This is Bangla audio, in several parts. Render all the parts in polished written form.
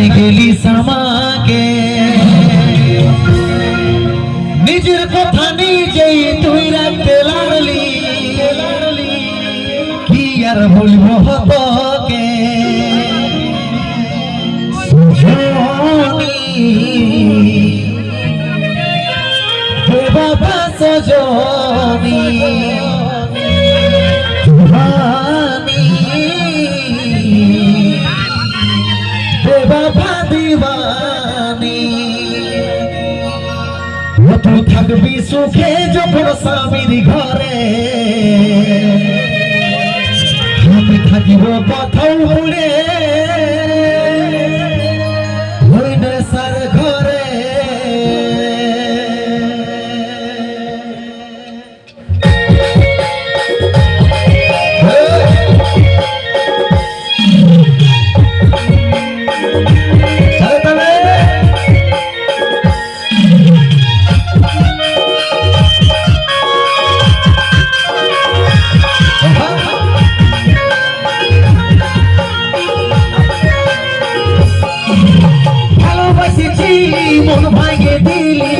গেলি আমাকে নিজের কথা নিজেই তুই রাখতে লাগলি কি আর বলবো তোকে বাবা সজনী বাবা দিবানি তুই থাকবি সুখে যখন স্বামীর ঘরে আমি থাকিব কোথাও উড়ে সার ঘরে মন ভাঙে দিলি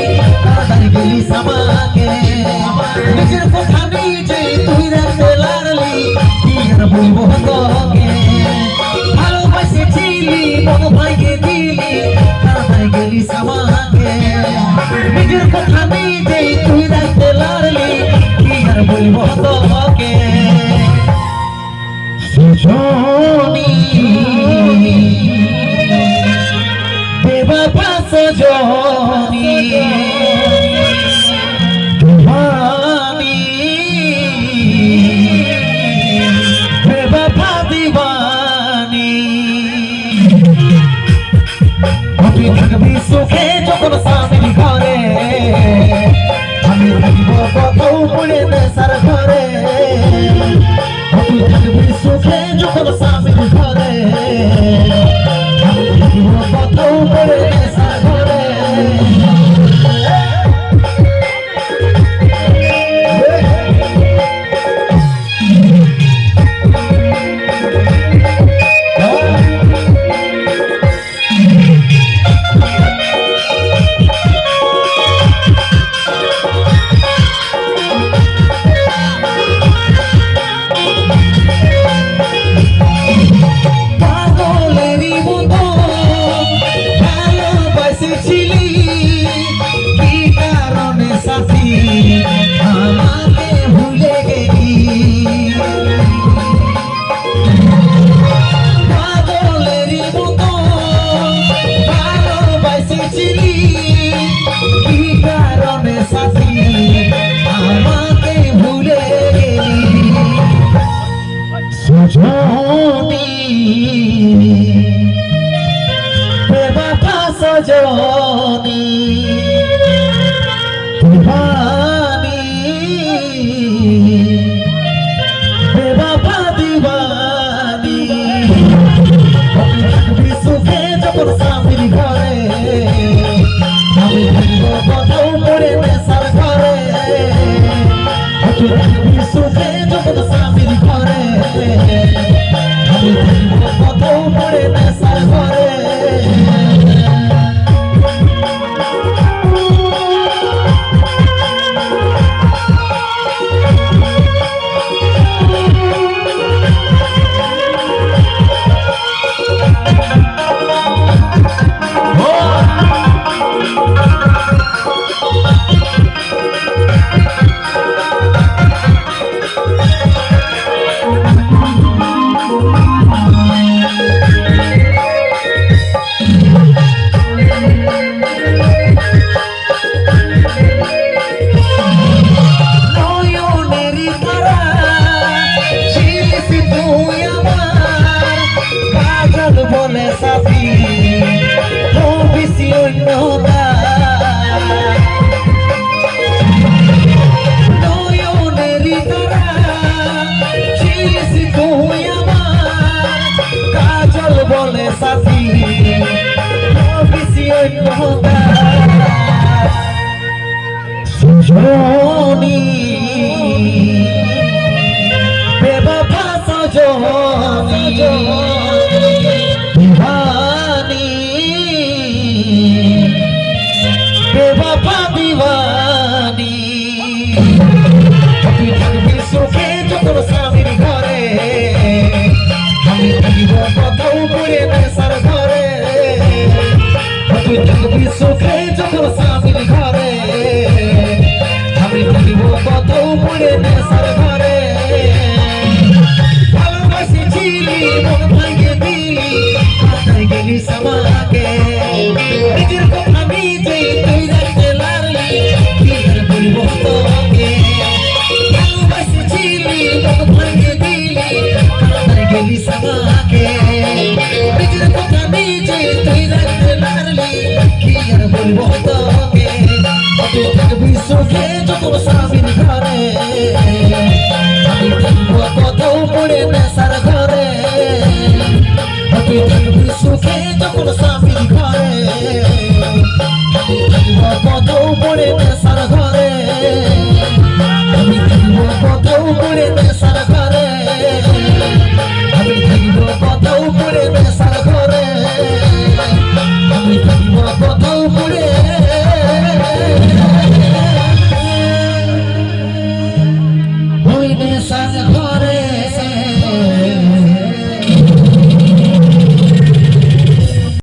তাড়াতাড়ি গেলি আমাকে নিজের কথা নিজে তুই রাখতে লাগলি কি আর বলবো তোকে ভালোবাসেছিলি মন ভাঙে দিলি তাড়াতাড়ি গেলি আমাকে নিজের কথা নিজে তুই রাখতে লাগলি কি আর বলবো তোকে সজনী বাবা সজনী দিবানি বাবা দিবানি তুই থাকবি সুখে যখন স্বামীর ঘরে আমি থাকিব কোথাও পড়ে নেশার ঘরে তুই থাকবি সুখে যখন স্বামীর ঘরে কোথাও পড়ে নেশার ঘরে আমাকে ভুলে গেলি পাগলেরই মতো ভালোবাসেছিলি কি কারণে সাথী আমাকে ভুলে গেলি সজনী বাবা সজনী দিবানি বাবা দিবানি থাকবি সুখে যখন স্বামীর ঘরে আমি থাকিব কোথাও পড়ে নেশার ঘরে থাকবি সুখে যখন স্বামীর ঘরে আমি থাকিব কোথাও পড়ে নেশার ঘরে বলে সাথী বেশি অন্য নয়নেরই তারা ছিলিস তুই আমার কাজল বলে সাথী বেশি অন্য সজনী বেবাবা সজনী দিবানি থাকবি সুখে যখন স্বামীর ঘরে আমি থাকিব কত পড়ে নেশার ঘরে ভালোবাসেছিলি মন ভাঙে দিলি কোথায় গেলি সামাকে নিজের কথা নিজেই তুই রাখতে লাগলি কি আর বলবো তোকে ভালোবাসেছিলি মন ভাঙে দিলি কোথায় গেলি সামাকে নিজের কথা নিজেই তুই রাখতে লাগলি কি আর বলবো তোকে তুই থাকবি সুখে যখন স্বামীর ঘরে আমি থাকবো কোথাও পড়ে নেশার ঘরে তুই থাকবি সুখে যখন স্বামীর ঘরে আমি থাকবো কোথাও পড়ে নেশার ঘরে